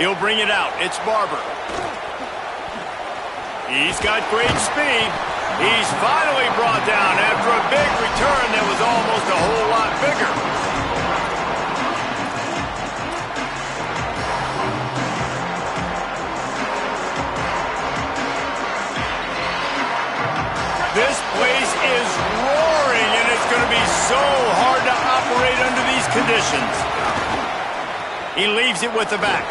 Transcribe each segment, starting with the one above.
He'll bring it out. It's Barber. He's got great speed. He's finally brought down after a big return that was almost a whole lot bigger. This place is roaring, and it's going to be so hard to operate under these conditions. He leaves it with the back.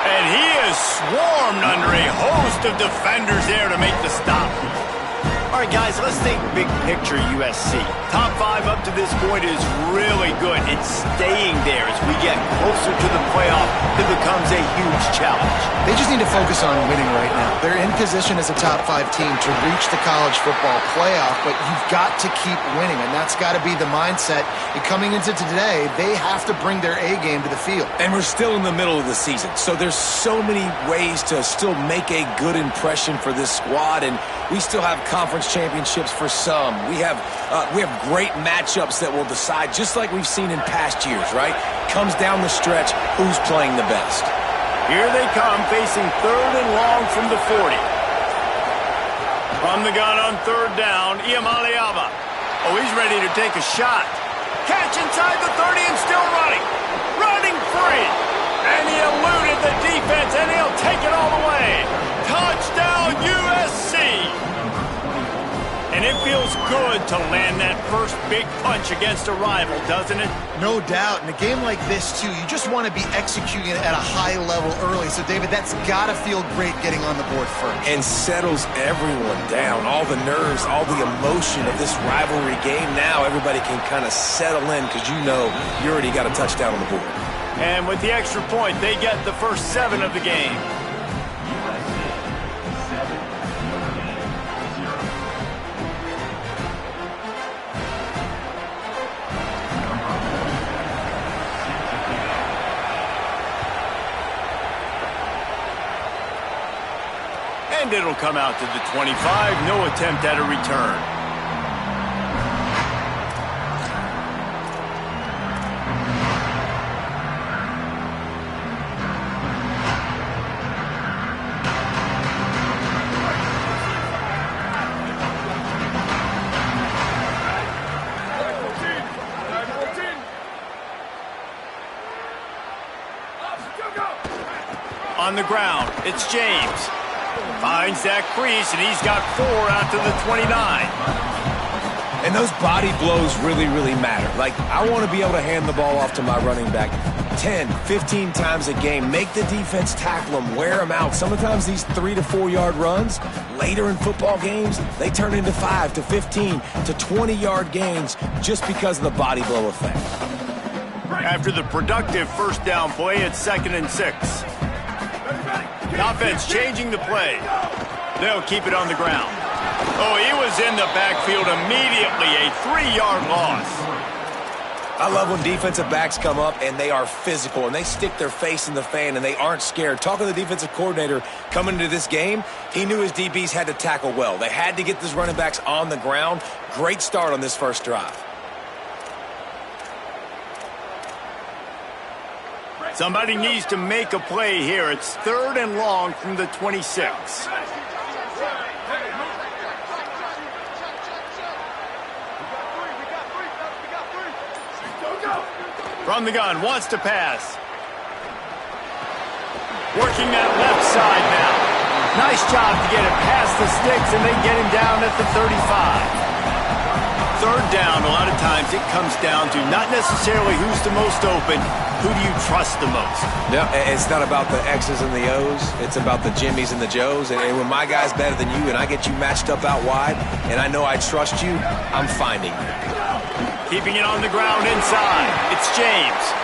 And he is swarmed under a host of defenders there to make the stop. All right, guys, let's think big picture USC. Top 5 up to this point is really good. It's staying there as we get closer to the playoff. It becomes a huge challenge. They just need to focus on winning right now. They're in position as a top 5 team to reach the college football playoff, but you've got to keep winning, and that's got to be the mindset. And coming into today, they have to bring their A game to the field. And we're still in the middle of the season, so there's so many ways to still make a good impression for this squad, and we still have conference championships for some. We have great matchups that will decide, just like we've seen in past years, right? Comes down the stretch, who's playing the best. Here they come, facing 3rd and long from the 40. From the gun on 3rd down, Iamaleava. Oh, he's ready to take a shot. Catch inside the 30 and still running. Running free. And he eluded the defense, and he'll take it all the way. Touchdown, USC! And it feels good to land that first big punch against a rival, doesn't it? No doubt. In a game like this, too, you just want to be executing it at a high level early. So, David, that's got to feel great getting on the board first. And settles everyone down. All the nerves, all the emotion of this rivalry game. Now everybody can kind of settle in because you know you already got a touchdown on the board. And with the extra point, they get the first 7 of the game. And it'll come out to the 25. No attempt at a return. On the ground, it's James. Finds that crease, and he's got 4 out to the 29. And those body blows really, really matter. Like, I want to be able to hand the ball off to my running back 10, 15 times a game. Make the defense tackle them, wear them out. Sometimes these 3 to 4 yard runs, later in football games, they turn into 5 to 15 to 20 yard gains just because of the body blow effect. After the productive first down play, it's 2nd and 6. The offense changing the play. They'll keep it on the ground. Oh, he was in the backfield immediately. A 3-yard loss. I love when defensive backs come up and they are physical and they stick their face in the fan and they aren't scared. Talking to the defensive coordinator coming into this game, he knew his DBs had to tackle well. They had to get these running backs on the ground. Great start on this first drive. Somebody needs to make a play here. It's 3rd and long from the 26. From the gun, wants to pass. Working that left side now. Nice job to get it past the sticks, and they get him down at the 35. 3rd down, a lot of times it comes down to not necessarily who's the most open, who do you trust the most? No, it's not about the X's and the O's. It's about the Jimmys and the Joes. And when my guy's better than you and I get you matched up out wide and I know I trust you, I'm finding you. Keeping it on the ground inside. It's James.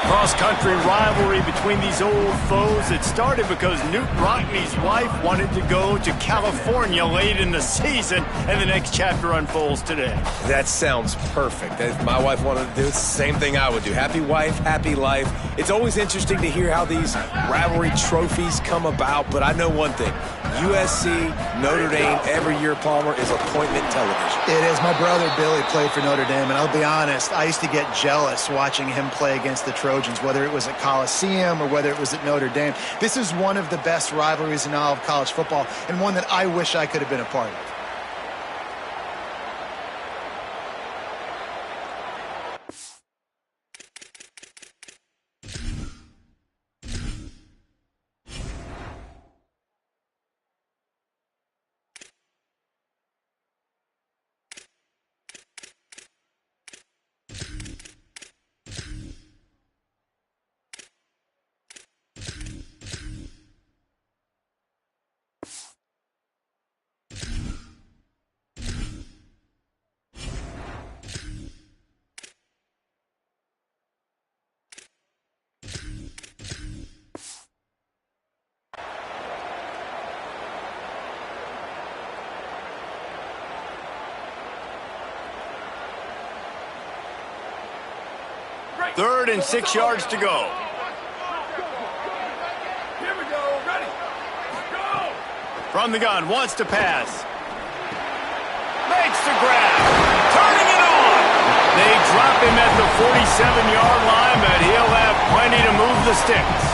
Cross-country rivalry between these old foes. It started because Newt Rockney's wife wanted to go to California late in the season, and the next chapter unfolds today. That sounds perfect. If my wife wanted to do it, it's the same thing I would do. Happy wife, happy life. It's always interesting to hear how these rivalry trophies come about, but I know one thing. USC, Notre Dame, every year, Palmer, is appointment television. It is. My brother Billy played for Notre Dame, and I'll be honest, I used to get jealous watching him play against the Trojans, whether it was at Coliseum or whether it was at Notre Dame. This is one of the best rivalries in all of college football, and one that I wish I could have been a part of. Third and 6 yards to go. Here we go. Ready. Go. From the gun, wants to pass. Makes the grab. Turning it on. They drop him at the 47-yard line, but he'll have plenty to move the sticks.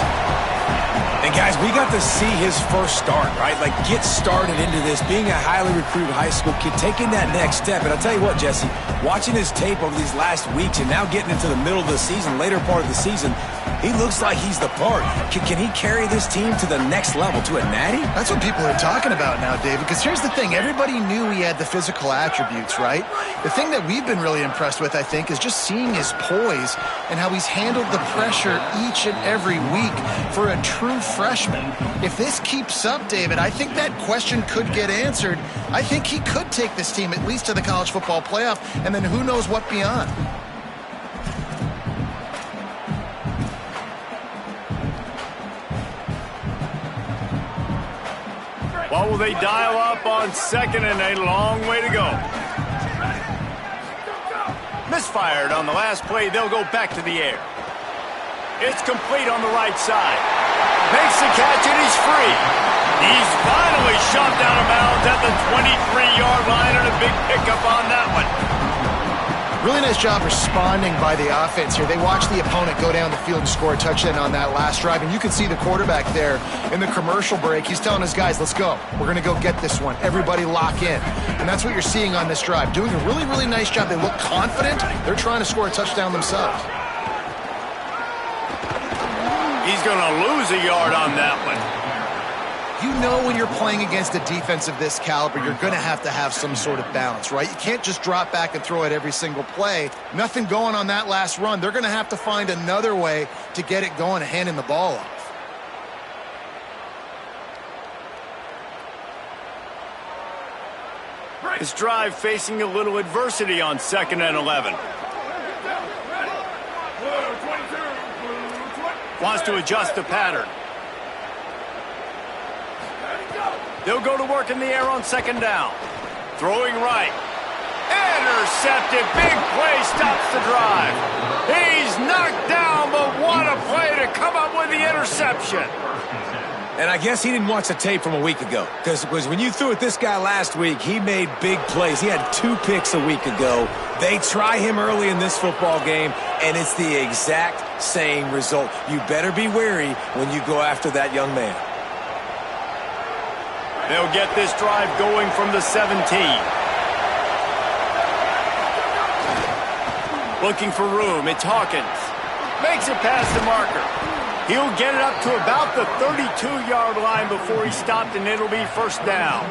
And guys, we got to see his first start, right? Like, get started into this, being a highly recruited high school kid, taking that next step. And I'll tell you what, Jesse, watching his tape over these last weeks and now getting into the middle of the season, later part of the season, he looks like he's the part. Can he carry this team to the next level, to a natty? That's what people are talking about now, David, because here's the thing. Everybody knew he had the physical attributes, right? The thing that we've been really impressed with, I think, is just seeing his poise and how he's handled the pressure each and every week for a true freshman. If this keeps up, David, I think that question could get answered. I think he could take this team at least to the college football playoff, and then who knows what beyond. What will they dial up on second and a long way to go? Misfired on the last play. They'll go back to the air. It's complete on the right side. Makes the catch and he's free. He's finally shot down of bounds at the 23-yard line and a big pickup on that one. Really nice job responding by the offense here. They watched the opponent go down the field and score a touchdown on that last drive, and you can see the quarterback there in the commercial break. He's telling his guys, let's go. We're going to go get this one. Everybody lock in. And that's what you're seeing on this drive. Doing a really, really nice job. They look confident. They're trying to score a touchdown themselves. He's going to lose a yard on that one. You know when you're playing against a defense of this caliber, you're going to have some sort of balance, right? You can't just drop back and throw it every single play. Nothing going on that last run. They're going to have to find another way to get it going and handing the ball off. This drive facing a little adversity on 2nd and 11. Wants to adjust the pattern. They'll go to work in the air on 2nd down. Throwing right. Intercepted. Big play stops the drive. He's knocked down, but what a play to come up with the interception. And I guess he didn't watch the tape from a week ago, because when you threw at this guy last week, he made big plays. He had 2 picks a week ago. They try him early in this football game, and it's the exact same result. You better be wary when you go after that young man. They'll get this drive going from the 17. Looking for room. It's Hawkins. Makes it past the marker. He'll get it up to about the 32-yard line before he stopped, and it'll be 1st down.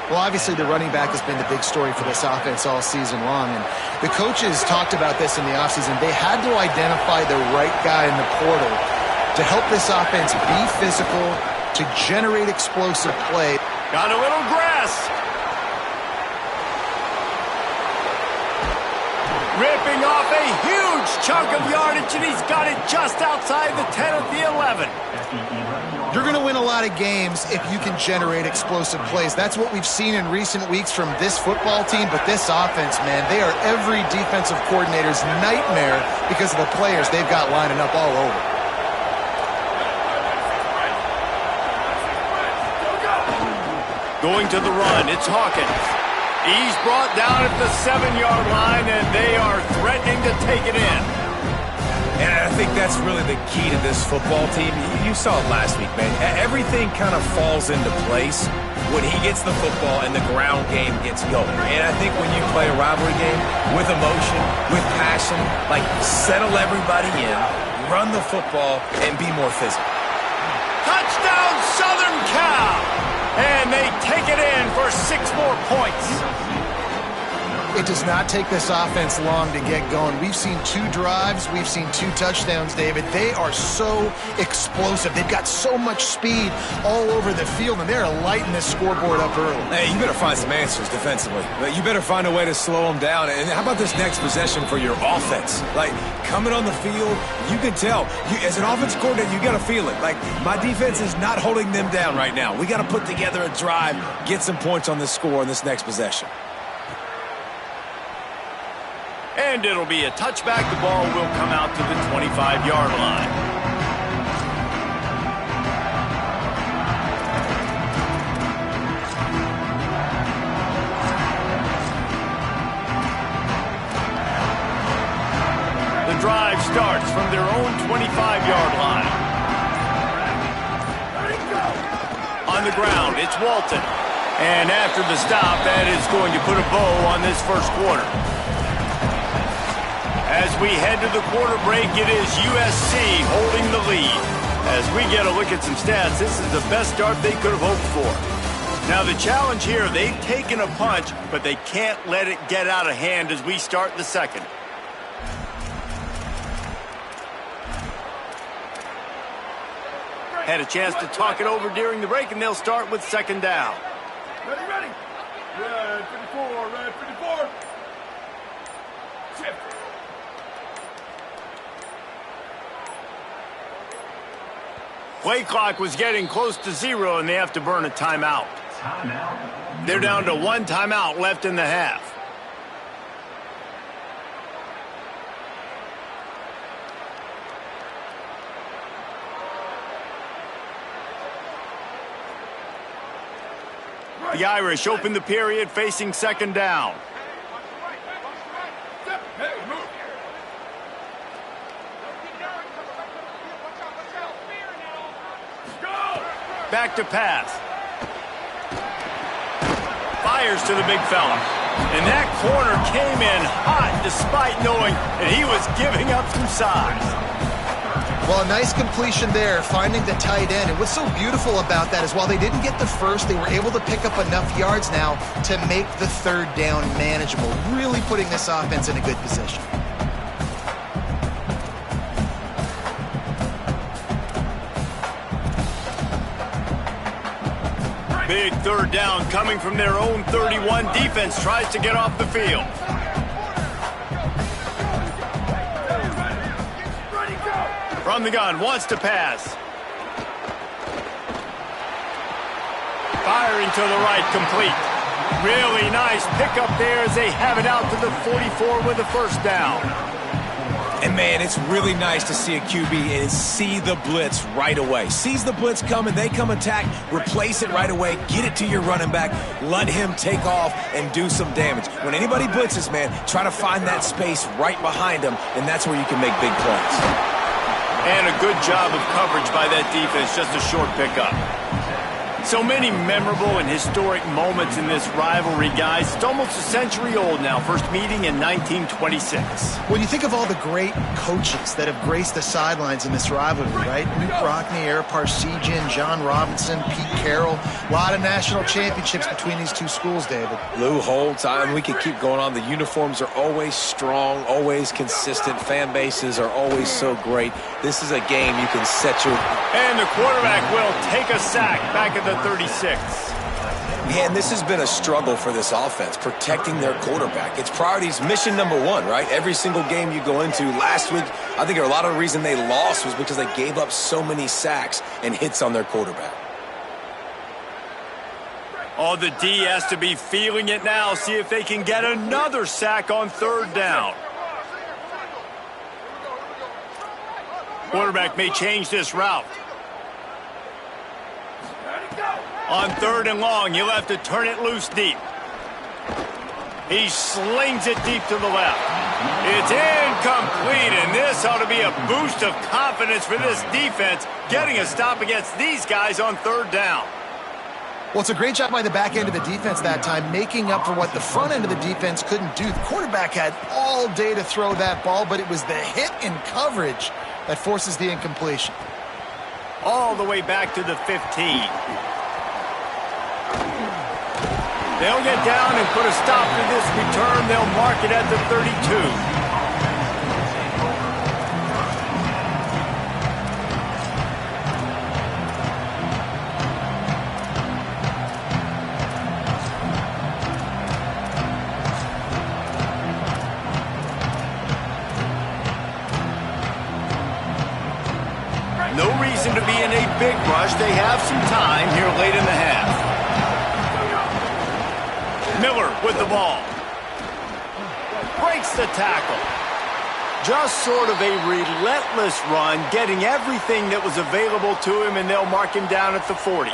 Well, obviously, the running back has been the big story for this offense all season long. And the coaches talked about this in the offseason. They had to identify the right guy in the portal to help this offense be physical, to generate explosive play. Got a little grass. Ripping off a huge chunk of yardage, and he's got it just outside the 10 at the 11. You're going to win a lot of games if you can generate explosive plays. That's what we've seen in recent weeks from this football team, but this offense, man, they are every defensive coordinator's nightmare because of the players they've got lining up all over. Going to the run, it's Hawkins. He's brought down at the 7-yard line, and they are threatening to take it in. And I think that's really the key to this football team. You saw it last week, man. Everything kind of falls into place when he gets the football and the ground game gets going. And I think when you play a rivalry game with emotion, with passion, like settle everybody in, run the football, and be more physical. Touchdown, Southern Cal! And they take it in for 6 more points. It does not take this offense long to get going. We've seen 2 drives. We've seen 2 touchdowns, David. They are so explosive. They've got so much speed all over the field, and they're lighting this scoreboard up early. Hey, you better find some answers defensively. You better find a way to slow them down. And how about this next possession for your offense? Like, coming on the field, you can tell. As an offensive coordinator, you got to feel it. Like, my defense is not holding them down right now. We got to put together a drive, get some points on this score in this next possession. And it'll be a touchback. The ball will come out to the 25-yard line. The drive starts from their own 25-yard line. On the ground, it's Walton. And after the stop, that is going to put a bow on this first quarter. As we head to the quarter break, it is USC holding the lead. As we get a look at some stats, this is the best start they could have hoped for. Now the challenge here, they've taken a punch, but they can't let it get out of hand as we start the second. Had a chance to talk it over during the break, and they'll start with second down. Ready, ready. Red 54, red 54. Shift. Play clock was getting close to 0, and they have to burn a timeout. They're down to 1 timeout left in the half. The Irish open the period facing second down. Back to pass. Fires to the big fella. And that corner came in hot despite knowing that he was giving up some size. Well, a nice completion there, finding the tight end. And what's so beautiful about that is while they didn't get the first, they were able to pick up enough yards now to make the third down manageable, really putting this offense in a good position. Big third down coming from their own 31. Defense tries to get off the field. From the gun, wants to pass. Firing to the right, complete. Really nice pickup there as they have it out to the 44 with a first down. And, man, it's really nice to see a QB and see the blitz right away. Sees the blitz coming, they come attack, replace it right away, get it to your running back, let him take off and do some damage. When anybody blitzes, man, try to find that space right behind them, and that's where you can make big plays. And a good job of coverage by that defense, just a short pickup. So many memorable and historic moments in this rivalry, guys. It's almost a century old now. First meeting in 1926. When you think of all the great coaches that have graced the sidelines in this rivalry, right? Luke Rockne, Ara Parseghian, John Robinson, Pete Carroll. A lot of national championships between these two schools, David. Lou Holtz, we could keep going on. The uniforms are always strong, always consistent. Fan bases are always so great. This is a game you can set your... And the quarterback will take a sack back at the 36. Man, this has been a struggle for this offense, protecting their quarterback. It's priorities, mission number one, right? Every single game you go into. Last week, I think a lot of the reason they lost was because they gave up so many sacks and hits on their quarterback. Oh, the D has to be feeling it now. See if they can get another sack on third down. Quarterback may change this route. On 3rd and long, you'll have to turn it loose deep. He slings it deep to the left. It's incomplete, and this ought to be a boost of confidence for this defense, getting a stop against these guys on 3rd down. Well, it's a great job by the back end of the defense that time, making up for what the front end of the defense couldn't do. The quarterback had all day to throw that ball, but it was the hit in coverage that forces the incompletion. All the way back to the 15. They'll get down and put a stop to this return. They'll mark it at the 32. No reason to be in a big rush. They have some time here late in the half. Miller with the ball. Breaks the tackle. Just sort of a relentless run, getting everything that was available to him, and they'll mark him down at the 40.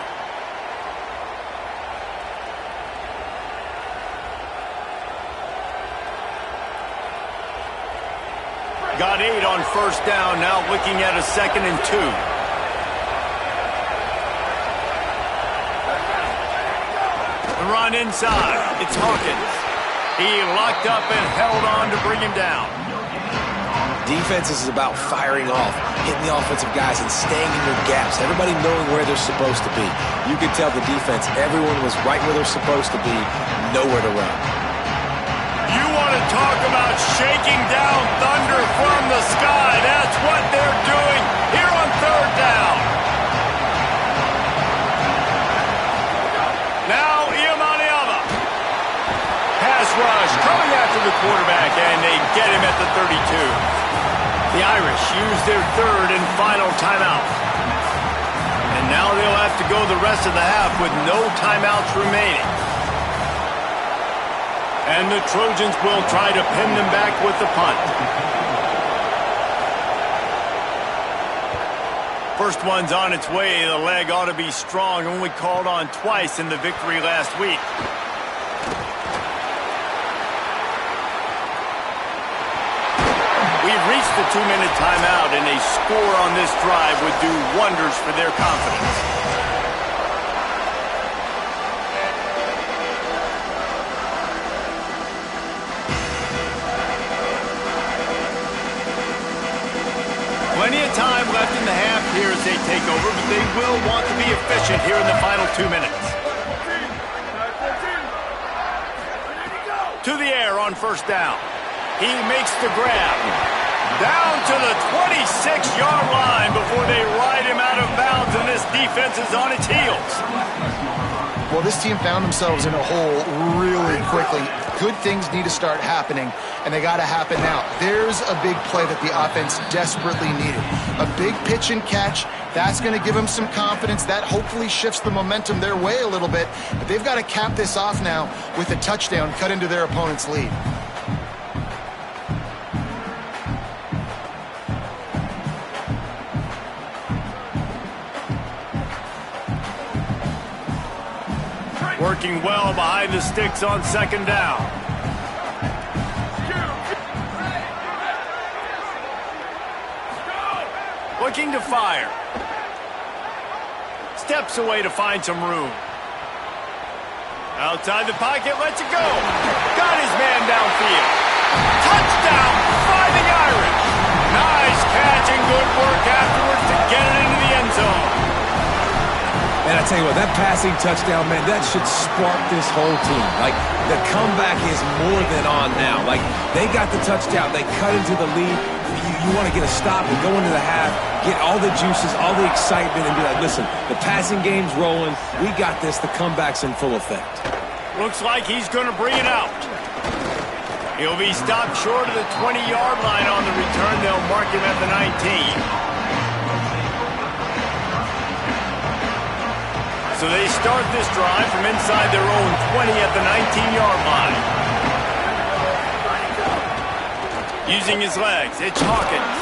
Got 8 on 1st down, now looking at a 2nd and 2. The run inside, it's Hawkins. He locked up and held on to bring him down. Defense is about firing off, hitting the offensive guys and staying in their gaps, everybody knowing where they're supposed to be. You could tell the defense, everyone was right where they're supposed to be, nowhere to run. You want to talk about shaking down thunder from the sky. That's what they're doing here on 3rd down. Now Iamaleava. Pass rush coming after the quarterback, and they get him at the 32. The Irish use their 3rd and final timeout. And now they'll have to go the rest of the half with no timeouts remaining. And the Trojans will try to pin them back with the punt. First one's on its way. The leg ought to be strong. Only called on twice in the victory last week. We've reached the 2-minute timeout, and a score on this drive would do wonders for their confidence. Plenty of time left in the half here as they take over, but they will want to be efficient here in the final 2 minutes. To the air on 1st down. He makes the grab. Down to the 26-yard line before they ride him out of bounds, and this defense is on its heels. Well, this team found themselves in a hole really quickly. Good things need to start happening, and they got to happen now. There's a big play that the offense desperately needed. A big pitch and catch. That's going to give them some confidence. That hopefully shifts the momentum their way a little bit. But they've got to cap this off now with a touchdown cut into their opponent's lead. Working well behind the sticks on 2nd down. Looking to fire. Steps away to find some room. Outside the pocket, lets it go. Got his man downfield. Touchdown by the Irish. Nice catch and good work afterwards to get it into the end zone. And I tell you what, that passing touchdown, man, that should spark this whole team. Like, the comeback is more than on now. Like, they got the touchdown. They cut into the lead. You want to get a stop and go into the half, get all the juices, all the excitement, and be like, listen, the passing game's rolling. We got this. The comeback's in full effect. Looks like he's going to bring it out. He'll be stopped short of the 20-yard line on the return. They'll mark him at the 19. So they start this drive from inside their own 20 at the 19-yard line. Using his legs, it's Hawkins.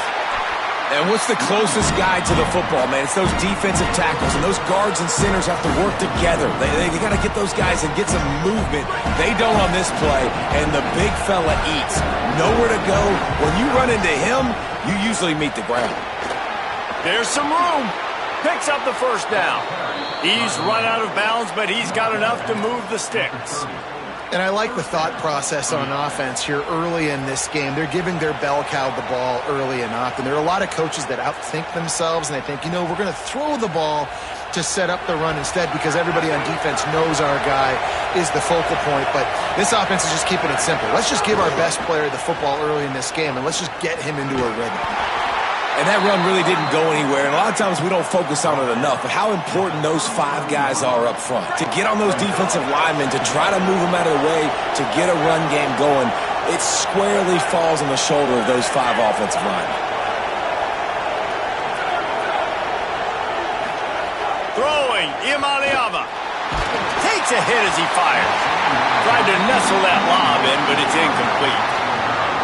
And what's the closest guy to the football, man? It's those defensive tackles, and those guards and centers have to work together. They got to get those guys and get some movement. They don't on this play, and the big fella eats. Nowhere to go. When you run into him, you usually meet the ground. There's some room. Picks up the first down. He's run out of bounds, but he's got enough to move the sticks. And I like the thought process on offense here early in this game. They're giving their bell cow the ball early and often. There are a lot of coaches that outthink themselves, and they think, we're going to throw the ball to set up the run instead because everybody on defense knows our guy is the focal point. But this offense is just keeping it simple. Let's just give our best player the football early in this game, and let's just get him into a rhythm. And that run really didn't go anywhere. And a lot of times we don't focus on it enough. But how important those 5 guys are up front. To get on those defensive linemen, to try to move them out of the way, to get a run game going, it squarely falls on the shoulder of those 5 offensive linemen. Throwing, Imaliava. Takes a hit as he fires. Tried to nestle that lob in, but it's incomplete.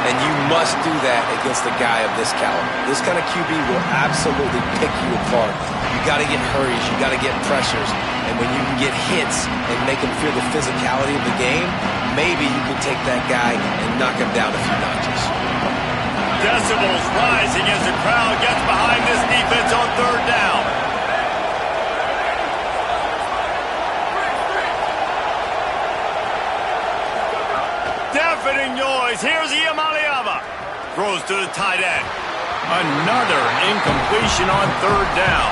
And you must do that against a guy of this caliber. This kind of QB will absolutely pick you apart. You got to get hurries. You got to get pressures. And when you can get hits and make him feel the physicality of the game, maybe you can take that guy and knock him down a few notches. Decibels rising as the crowd gets behind this defense on third down. Deafening noise. Here's Imaliava. Throws to the tight end. Another incompletion on third down.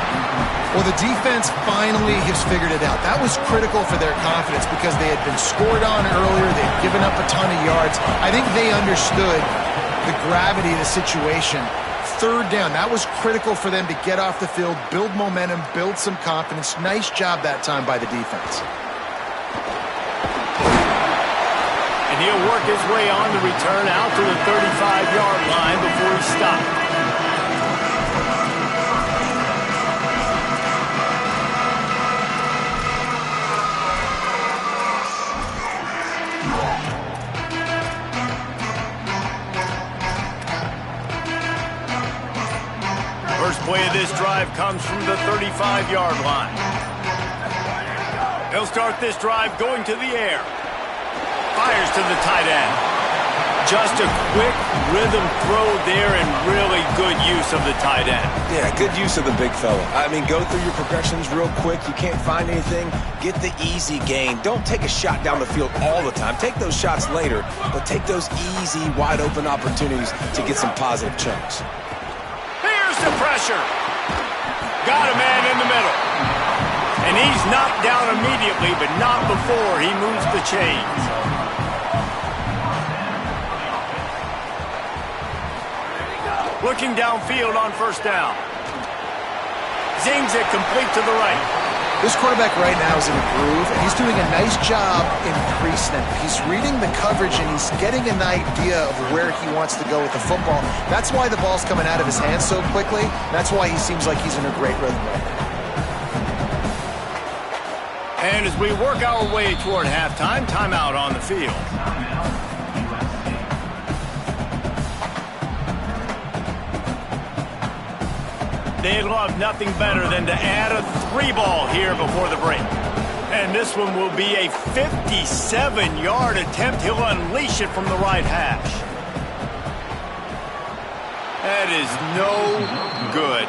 Well, the defense finally has figured it out. That was critical for their confidence because they had been scored on earlier. They had given up a ton of yards. I think they understood the gravity of the situation. Third down, that was critical for them to get off the field, build momentum, build some confidence. Nice job that time by the defense. And he'll work his way on the return out to the 35-yard line before he stopped. First play of this drive comes from the 35-yard line. He'll start this drive going to the air. Fires to the tight end. Just a quick rhythm throw there and really good use of the tight end. Yeah, good use of the big fella. I mean, go through your progressions real quick. You can't find anything. Get the easy gain. Don't take a shot down the field all the time. Take those shots later, but take those easy, wide-open opportunities to get some positive chunks. Here's the pressure. Got a man in the middle. And he's knocked down immediately, but not before he moves the chains. Looking downfield on first down. Zings it complete to the right. This quarterback right now is in a groove, and he's doing a nice job in pre-snap. He's reading the coverage, and he's getting an idea of where he wants to go with the football. That's why the ball's coming out of his hands so quickly. That's why he seems like he's in a great rhythm right now. And as we work our way toward halftime, timeout on the field. They'd love nothing better than to add a 3-ball here before the break. And this one will be a 57-yard attempt. He'll unleash it from the right hash. That is no good.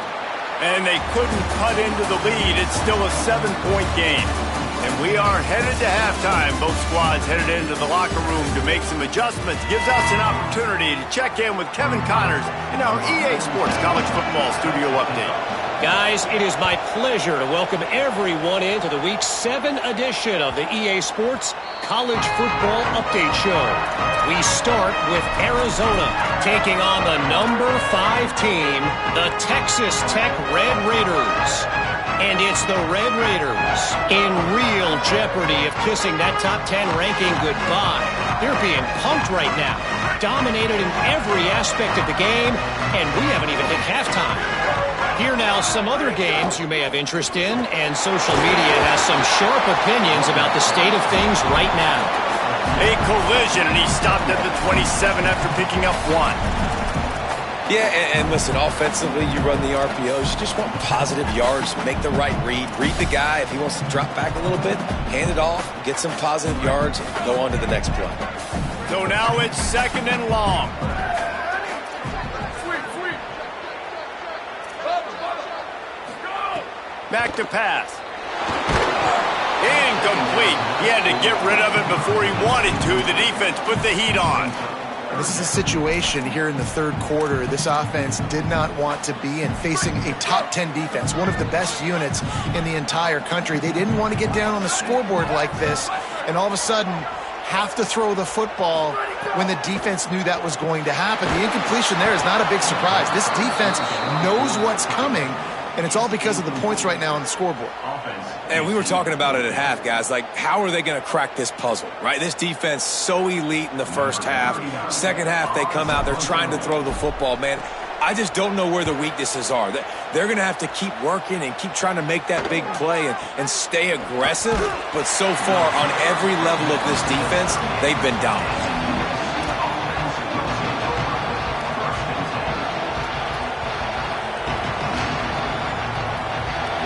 And they couldn't cut into the lead. It's still a 7-point game. And we are headed to halftime. Both squads headed into the locker room to make some adjustments. Gives us an opportunity to check in with Kevin Connors in our EA Sports College Football Studio Update. Guys, it is my pleasure to welcome everyone into the Week 7 edition of the EA Sports College Football Update Show. We start with Arizona taking on the number 5 team, the Texas Tech Red Raiders. And it's the Red Raiders in real jeopardy of kissing that top 10 ranking goodbye. They're being punked right now, dominated in every aspect of the game, and we haven't even hit halftime. Here now, some other games you may have interest in, and social media has some sharp opinions about the state of things right now. A collision, and he stopped at the 27 after picking up 1. Yeah, and listen, offensively, you run the RPOs. You just want positive yards, make the right read the guy. If he wants to drop back a little bit, hand it off, get some positive yards, go on to the next play. So now it's 2nd and long. Back to pass. Incomplete. He had to get rid of it before he wanted to. The defense put the heat on. This is a situation here in the 3rd quarter this offense did not want to be in, facing a top 10 defense, one of the best units in the entire country. They didn't want to get down on the scoreboard like this and all of a sudden have to throw the football when the defense knew that was going to happen. The incompletion there is not a big surprise. This defense knows what's coming, and it's all because of the points right now on the scoreboard. And we were talking about it at half, guys. Like, how are they going to crack this puzzle, right? This defense so elite in the first half. Second half, they come out. They're trying to throw the football, man. I just don't know where the weaknesses are. They're going to have to keep working and keep trying to make that big play and stay aggressive. But so far, on every level of this defense, they've been dominant.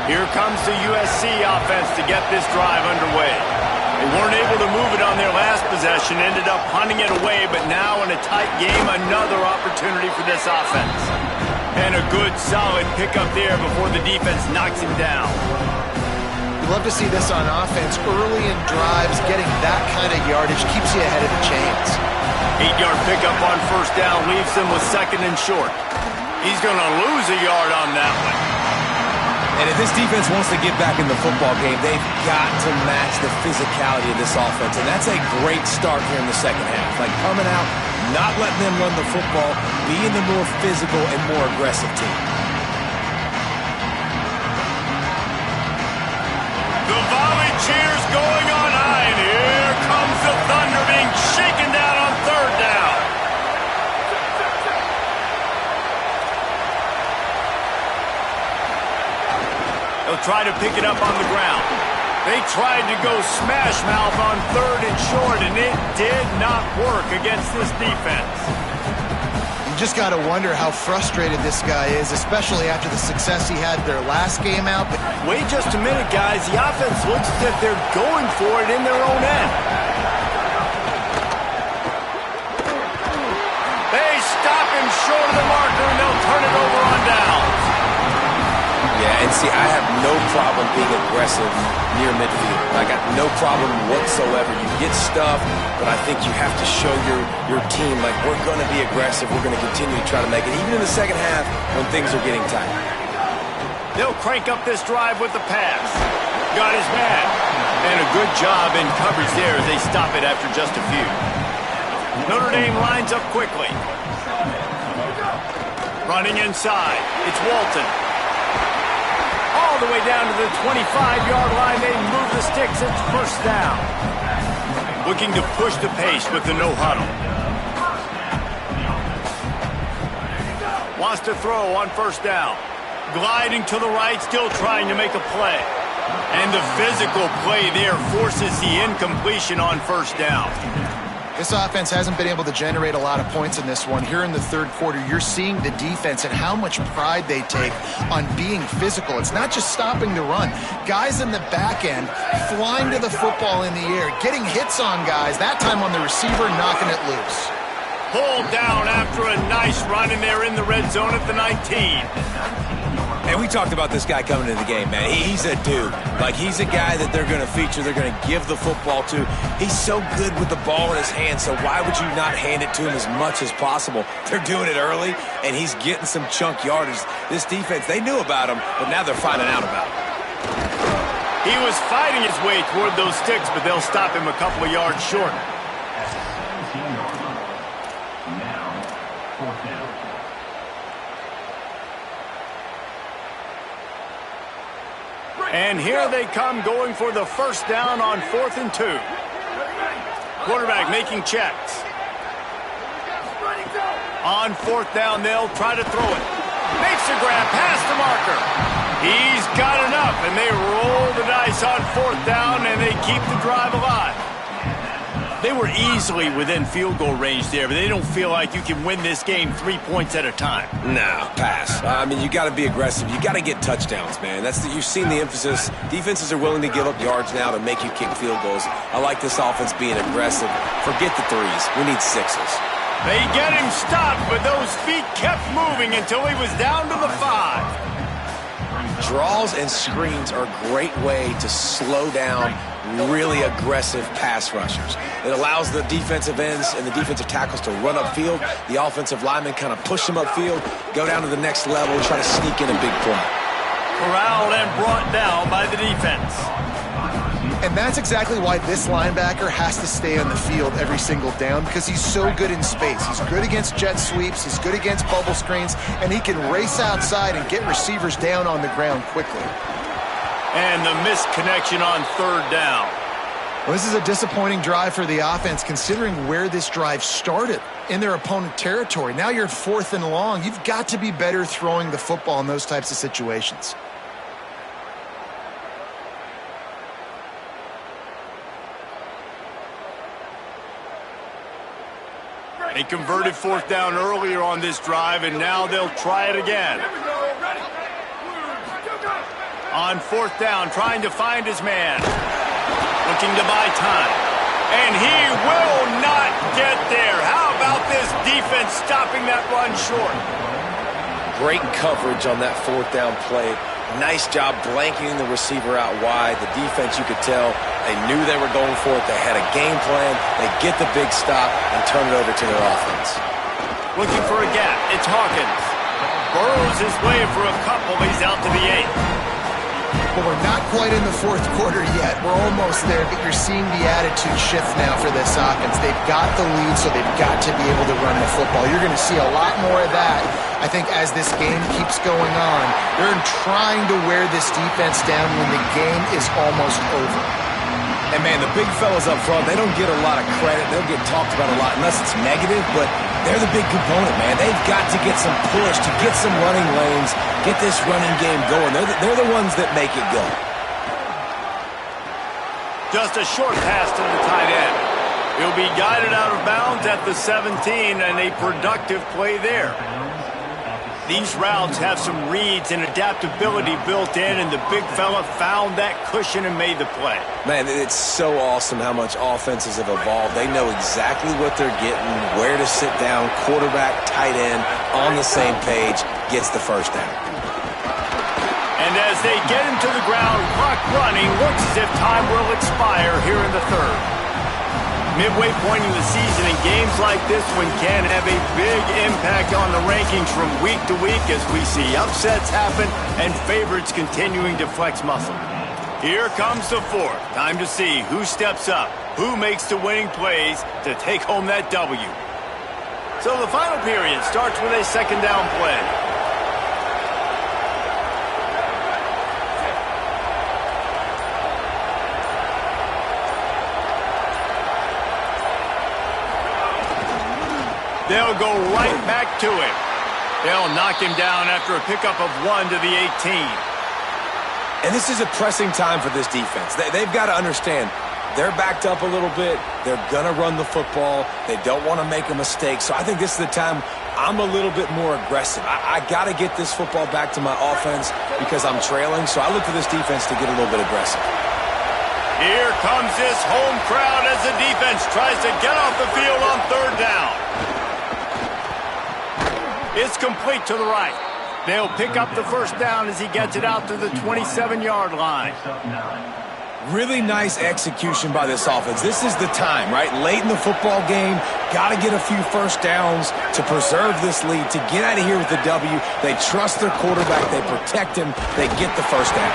Here comes the USC offense to get this drive underway. They weren't able to move it on their last possession, ended up punting it away, but now in a tight game, another opportunity for this offense. And a good, solid pickup there before the defense knocks him down. You love to see this on offense. Early in drives, getting that kind of yardage keeps you ahead of the chains. 8-yard pickup on 1st down leaves them with 2nd and short. He's going to lose a yard on that one. And if this defense wants to get back in the football game, they've got to match the physicality of this offense. And that's a great start here in the second half. Like, coming out, not letting them run the football, being the more physical and more aggressive team. The volley cheers going on high, and here comes the Thunder being shaken down on 3rd down. They'll try to pick it up on the ground. They tried to go smash mouth on 3rd and short, and it did not work against this defense. You just got to wonder how frustrated this guy is, especially after the success he had their last game out. Wait just a minute, guys. The offense looks as if they're going for it in their own end. They stop him short of the marker, and they'll turn it over on downs. Yeah, and see, I have no problem being aggressive near midfield. I got no problem whatsoever. You get stuff, but I think you have to show your team, like, we're going to be aggressive. We're going to continue to try to make it, even in the second half when things are getting tight. They'll crank up this drive with the pass. Got his man. And a good job in coverage there as they stop it after just a few. Notre Dame lines up quickly. Running inside. It's Walton. All the way down to the 25-yard line. They move the sticks. It's 1st down. Looking to push the pace with the no huddle. Wants to throw on 1st down. Gliding to the right, still trying to make a play. And the physical play there forces the incompletion on 1st down. This offense hasn't been able to generate a lot of points in this one. Here in the 3rd quarter, you're seeing the defense and how much pride they take on being physical. It's not just stopping the run. Guys in the back end flying to the football in the air, getting hits on guys, that time on the receiver, knocking it loose. Pulled down after a nice run, and they're in the red zone at the 19. And we talked about this guy coming into the game, man. He's a dude. Like, he's a guy that they're going to feature, they're going to give the football to. He's so good with the ball in his hand, so why would you not hand it to him as much as possible? They're doing it early, and he's getting some chunk yardage. This defense, they knew about him, but now they're finding out about him. He was fighting his way toward those sticks, but they'll stop him a couple of yards short. And here they come, going for the 1st down on 4th and 2. Quarterback making checks. On 4th down, they'll try to throw it. Makes a grab past the marker. He's got enough, and they roll the dice on 4th down, and they keep the drive alive. They were easily within field goal range there, but they don't feel like you can win this game 3 points at a time. No, pass. I mean, you got to be aggressive. You got to get touchdowns, man. You've seen the emphasis. Defenses are willing to give up yards now to make you kick field goals. I like this offense being aggressive. Forget the threes. We need sixes. They get him stopped, but those feet kept moving until he was down to the 5. Draws and screens are a great way to slow down really aggressive pass rushers. It allows the defensive ends and the defensive tackles to run upfield. The offensive linemen kind of push them upfield, go down to the next level, and try to sneak in a big play. Corralled and brought down by the defense. And that's exactly why this linebacker has to stay on the field every single down, because he's so good in space. He's good against jet sweeps, he's good against bubble screens, and he can race outside and get receivers down on the ground quickly. And the missed connection on 3rd down. Well, this is a disappointing drive for the offense, considering where this drive started, in their opponent territory. Now you're at 4th and long. You've got to be better throwing the football in those types of situations. They converted 4th down earlier on this drive, and now they'll try it again. On 4th down, trying to find his man. Looking to buy time. And he will not get there. How about this defense stopping that run short? Great coverage on that 4th down play. Nice job blanketing the receiver out wide. The defense, you could tell, they knew they were going for it. They had a game plan. They get the big stop and turn it over to their offense. Looking for a gap. It's Hawkins. Burrows his way for a couple. He's out to the 8. Well, we're not quite in the 4th quarter yet. We're almost there, but you're seeing the attitude shift now for this offense. They've got the lead, so they've got to be able to run the football. You're going to see a lot more of that, I think, as this game keeps going on. They're trying to wear this defense down when the game is almost over. And, man, the big fellas up front, they don't get a lot of credit. They'll get talked about a lot unless it's negative, but they're the big component, man. They've got to get some push, to get some running lanes, get this running game going. They're the ones that make it go. Just a short pass to the tight end. He'll be guided out of bounds at the 17, and a productive play there. These routes have some reads and adaptability built in, and the big fella found that cushion and made the play. Man, it's so awesome how much offenses have evolved. They know exactly what they're getting, where to sit down, quarterback, tight end, on the same page, gets the first down. And as they get him to the ground, clock running, looks as if time will expire here in the 3rd. Midway point in the season, and games like this one can have a big impact on the rankings from week to week as we see upsets happen and favorites continuing to flex muscle. Here comes the 4th. Time to see who steps up, who makes the winning plays to take home that W. So the final period starts with a 2nd down play. They'll go right back to him. They'll knock him down after a pickup of 1 to the 18. And this is a pressing time for this defense. They've got to understand, they're backed up a little bit. They're going to run the football. They don't want to make a mistake. So I think this is the time I'm a little bit more aggressive. I got to get this football back to my offense because I'm trailing. So I look for this defense to get a little bit aggressive. Here comes this home crowd as the defense tries to get off the field on 3rd down. It's complete to the right. They'll pick up the first down as he gets it out to the 27-yard line. Really nice execution by this offense. This is the time, right? Late in the football game, got to get a few first downs to preserve this lead, to get out of here with the W. They trust their quarterback. They protect him. They get the first down.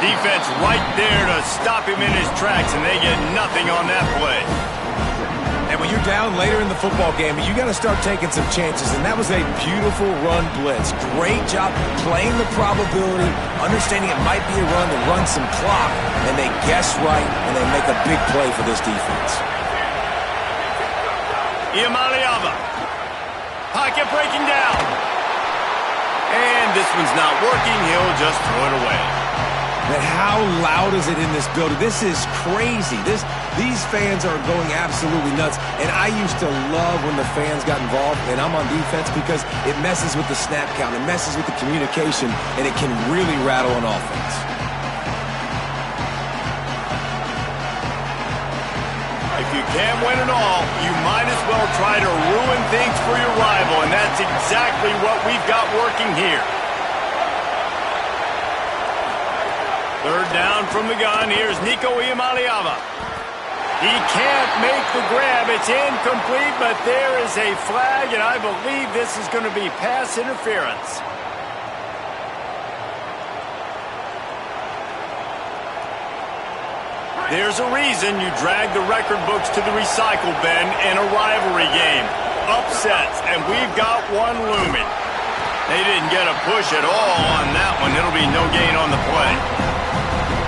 Defense right there to stop him in his tracks, and they get nothing on that play. And when you're down later in the football game, you got to start taking some chances, and that was a beautiful run blitz. Great job playing the probability, understanding it might be a run to run some clock, and they guess right, and they make a big play for this defense. Iamaleava. Pocket breaking down. And this one's not working. He'll just throw it away. Man, how loud is it in this building? This is crazy. These fans are going absolutely nuts. And I used to love when the fans got involved, and I'm on defense because it messes with the snap count, it messes with the communication, and it can really rattle an offense. If you can't win it all, you might as well try to ruin things for your rival, and that's exactly what we've got working here. Third down from the gun. Here's Nico Iamaleava. He can't make the grab. It's incomplete, but there is a flag, and I believe this is going to be pass interference. There's a reason you drag the record books to the recycle bin in a rivalry game. Upsets, and we've got one looming. They didn't get a push at all on that one. It'll be no gain on the play.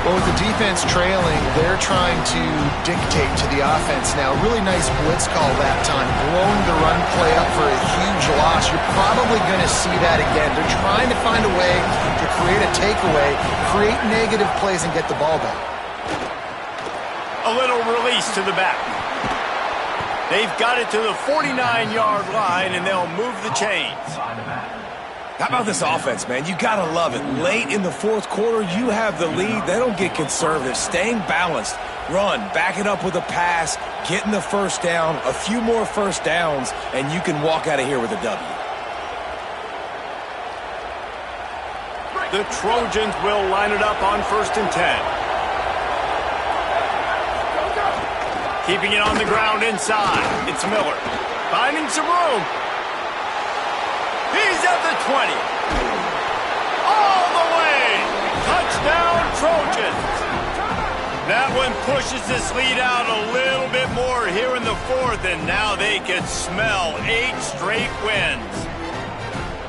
Well, with the defense trailing, they're trying to dictate to the offense now. Really nice blitz call that time, blowing the run play up for a huge loss. You're probably going to see that again. They're trying to find a way to create a takeaway, create negative plays, and get the ball back. A little release to the back. They've got it to the 49-yard line, and they'll move the chains. How about this offense, man? You got to love it. Late in the fourth quarter, you have the lead. They don't get conservative. Staying balanced. Run, back it up with a pass, getting the first down, a few more first downs, and you can walk out of here with a W. The Trojans will line it up on 1st and 10. Keeping it on the ground inside. It's Miller. Finding some room. He's at the 20. All the way. Touchdown, Trojans. That one pushes this lead out a little bit more here in the fourth, and now they can smell 8 straight wins.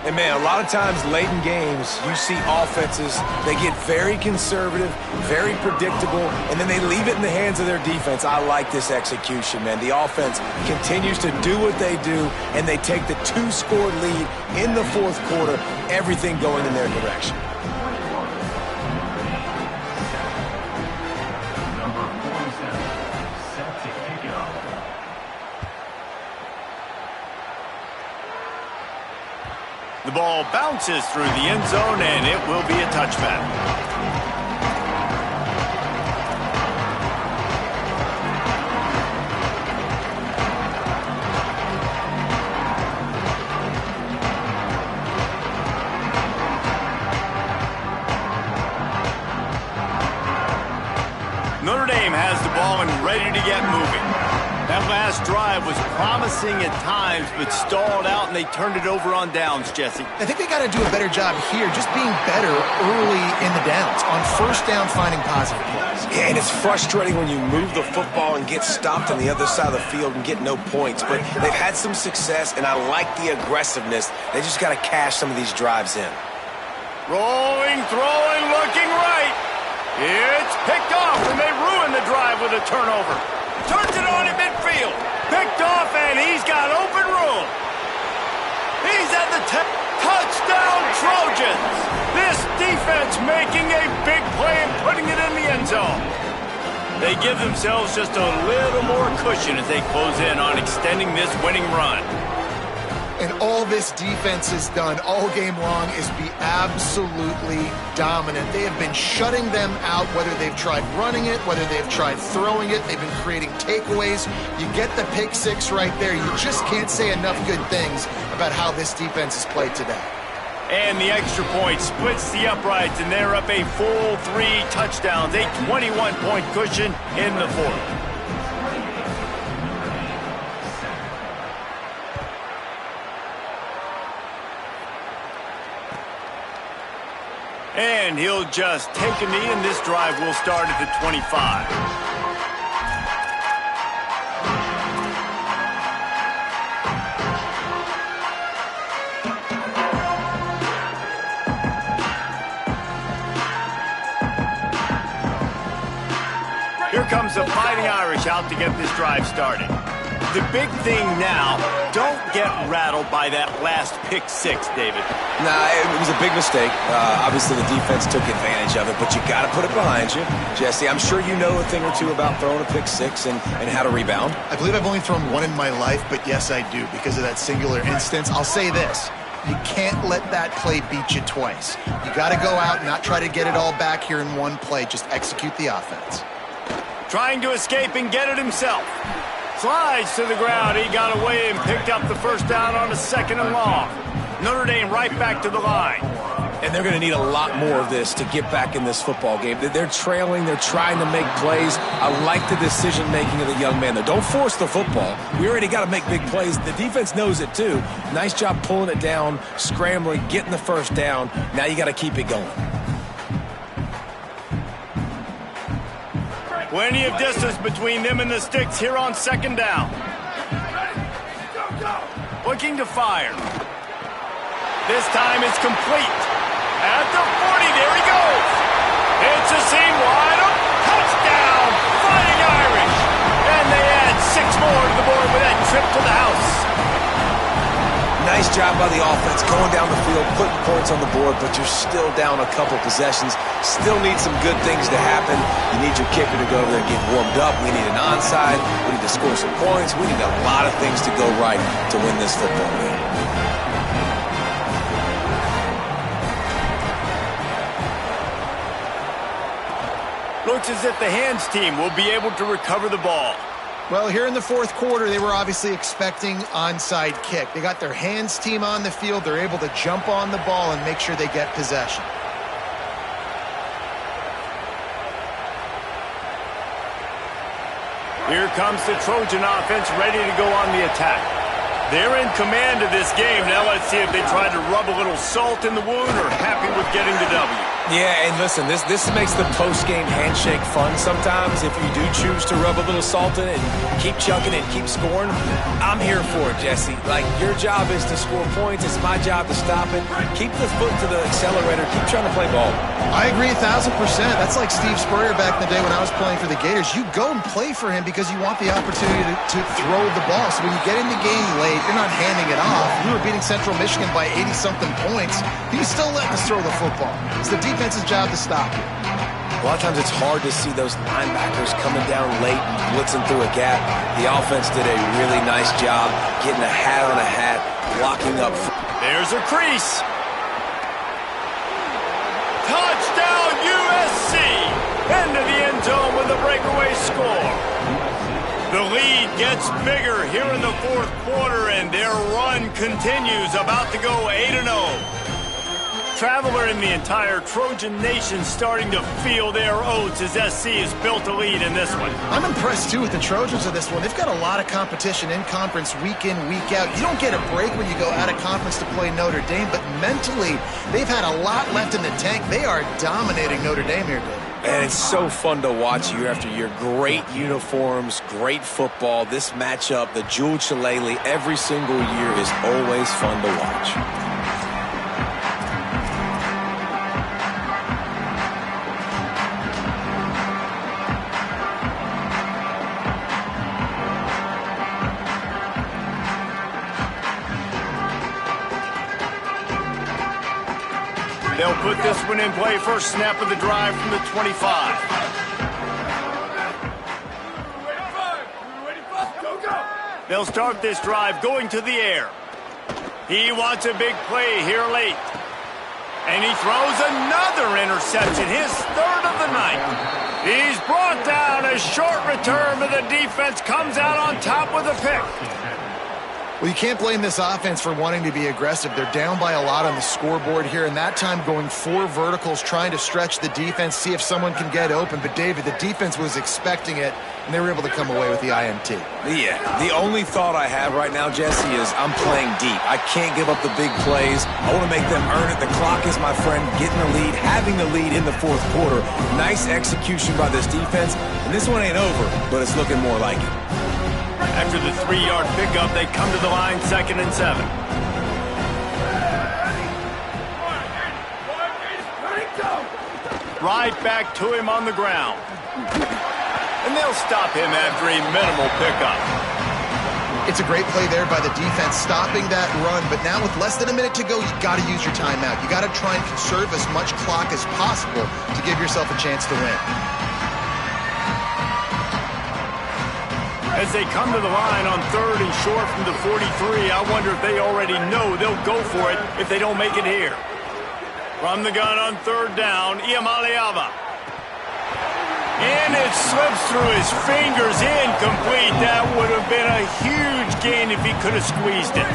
And, man, a lot of times late in games, you see offenses, they get very conservative, very predictable, and then they leave it in the hands of their defense. I like this execution, man. The offense continues to do what they do, and they take the 2-score lead in the fourth quarter, everything going in their direction. The ball bounces through the end zone, and it will be a touchback. Notre Dame has the ball and ready to get moving. That last drive was promising at times, but stalled out, and they turned it over on downs, Jesse. I think they got to do a better job here, just being better early in the downs. On 1st down, finding positive plays. Yeah, and it's frustrating when you move the football and get stopped on the other side of the field and get no points. But they've had some success, and I like the aggressiveness. They just got to cash some of these drives in. Rolling, throwing, looking right. It's picked off, and they ruin the drive with a turnover. Turns it on at midfield. Picked off, and he's got open room. He's at the 10. Touchdown, Trojans. This defense making a big play and putting it in the end zone. They give themselves just a little more cushion as they close in on extending this winning run. And all this defense has done all game long is be absolutely dominant. They have been shutting them out, whether they've tried running it, whether they've tried throwing it. They've been creating takeaways. You get the pick 6 right there. You just can't say enough good things about how this defense has played today. And the extra point splits the uprights, and they're up a full 3 touchdowns, a 21-point cushion in the fourth. And he'll just take a knee, and this drive will start at the 25. Here comes the Fighting Irish out to get this drive started. The big thing now, don't get rattled by that last pick six, David. Nah, it was a big mistake. Obviously, the defense took advantage of it, but you got to put it behind you. Jesse, I'm sure you know a thing or two about throwing a pick six and how to rebound. I believe I've only thrown one in my life, but yes, I do because of that singular instance. I'll say this. You can't let that play beat you twice. You got to go out and not try to get it all back here in one play. Just execute the offense. Trying to escape and get it himself. Slides to the ground. He got away and picked up the first down on a 2nd and long. Notre Dame right back to the line. And they're going to need a lot more of this to get back in this football game. They're trailing. They're trying to make plays. I like the decision-making of the young man, though. Don't force the football. We already got to make big plays. The defense knows it, too. Nice job pulling it down, scrambling, getting the first down. Now you got to keep it going. Plenty of distance between them and the sticks here on 2nd down. Looking to fire. This time it's complete. At the 40, there he goes. It's a seam wide open. Touchdown, Fighting Irish. And they add 6 more to the board with that trip to the house. Nice job by the offense going down the field, putting points on the board, but you're still down a couple possessions. Still need some good things to happen. You need your kicker to go over there and get warmed up. We need an onside. We need to score some points. We need a lot of things to go right to win this football game. Looks as if the hands team will be able to recover the ball. Well, here in the 4th quarter, they were obviously expecting onside kick. They got their hands team on the field. They're able to jump on the ball and make sure they get possession. Here comes the Trojan offense ready to go on the attack. They're in command of this game. Now let's see if they try to rub a little salt in the wound or happy with getting the W. Yeah, and listen, this makes the post-game handshake fun sometimes. If you do choose to rub a little salt in it and keep chucking and keep scoring, I'm here for it, Jesse. Like, your job is to score points. It's my job to stop it. Keep the foot to the accelerator. Keep trying to play ball. I agree 1,000%. That's like Steve Spurrier back in the day when I was playing for the Gators. You go and play for him because you want the opportunity to throw the ball. So when you get in the game late, you're not handing it off. We were beating Central Michigan by 80-something points. He was still letting us throw the football. It's the defense's job to stop you. A lot of times it's hard to see those linebackers coming down late and blitzing through a gap. The offense did a really nice job getting a hat on a hat, blocking up. There's a crease. Touchdown USC! Into the end zone with a breakaway score. The lead gets bigger here in the 4th quarter, and their run continues, about to go 8-0. Traveler in the entire Trojan Nation starting to feel their oats as SC has built a lead in this one. I'm impressed, too, with the Trojans of this one. They've got a lot of competition in conference week in, week out. You don't get a break when you go out of conference to play Notre Dame, but mentally, they've had a lot left in the tank. They are dominating Notre Dame here, David. And it's so fun to watch year after year. Great uniforms, great football. This matchup, the Jewel Shillelagh, every single year is always fun to watch. They'll put this one in play. First snap of the drive from the 25. They'll start this drive going to the air. He wants a big play here late. And he throws another interception, his 3rd of the night. He's brought down. A short return, but the defense comes out on top with a pick. Well, you can't blame this offense for wanting to be aggressive. They're down by a lot on the scoreboard here, and that time going 4 verticals, trying to stretch the defense, see if someone can get open. But, David, the defense was expecting it, and they were able to come away with the INT. Yeah, the only thought I have right now, Jesse, is I'm playing deep. I can't give up the big plays. I want to make them earn it. The clock is my friend. Getting the lead, having the lead in the 4th quarter. Nice execution by this defense, and this one ain't over, but it's looking more like it. After the 3-yard pickup, they come to the line 2nd and 7. Right back to him on the ground. And they'll stop him after a minimal pickup. It's a great play there by the defense, stopping that run. But now with less than a minute to go, you got to use your timeout. You got to try and conserve as much clock as possible to give yourself a chance to win. As they come to the line on 3rd and short from the 43, I wonder if they already know they'll go for it if they don't make it here. From the gun on 3rd down, Iamaleava. And it slips through his fingers, incomplete. That would have been a huge gain if he could have squeezed it.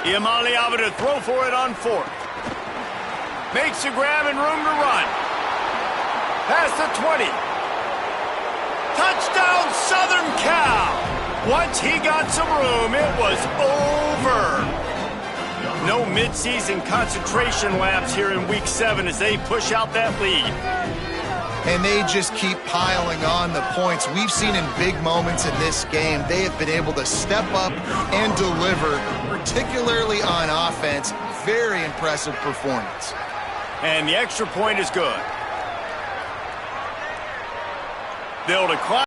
Iamaleava to throw for it on 4th. Makes a grab and room to run. Past the 20. Touchdown, Southern Cal. Once he got some room, it was over. No midseason concentration laps here in Week 7 as they push out that lead. And they just keep piling on the points. We've seen in big moments in this game, they have been able to step up and deliver, particularly on offense. Very impressive performance. And the extra point is good. They'll decline.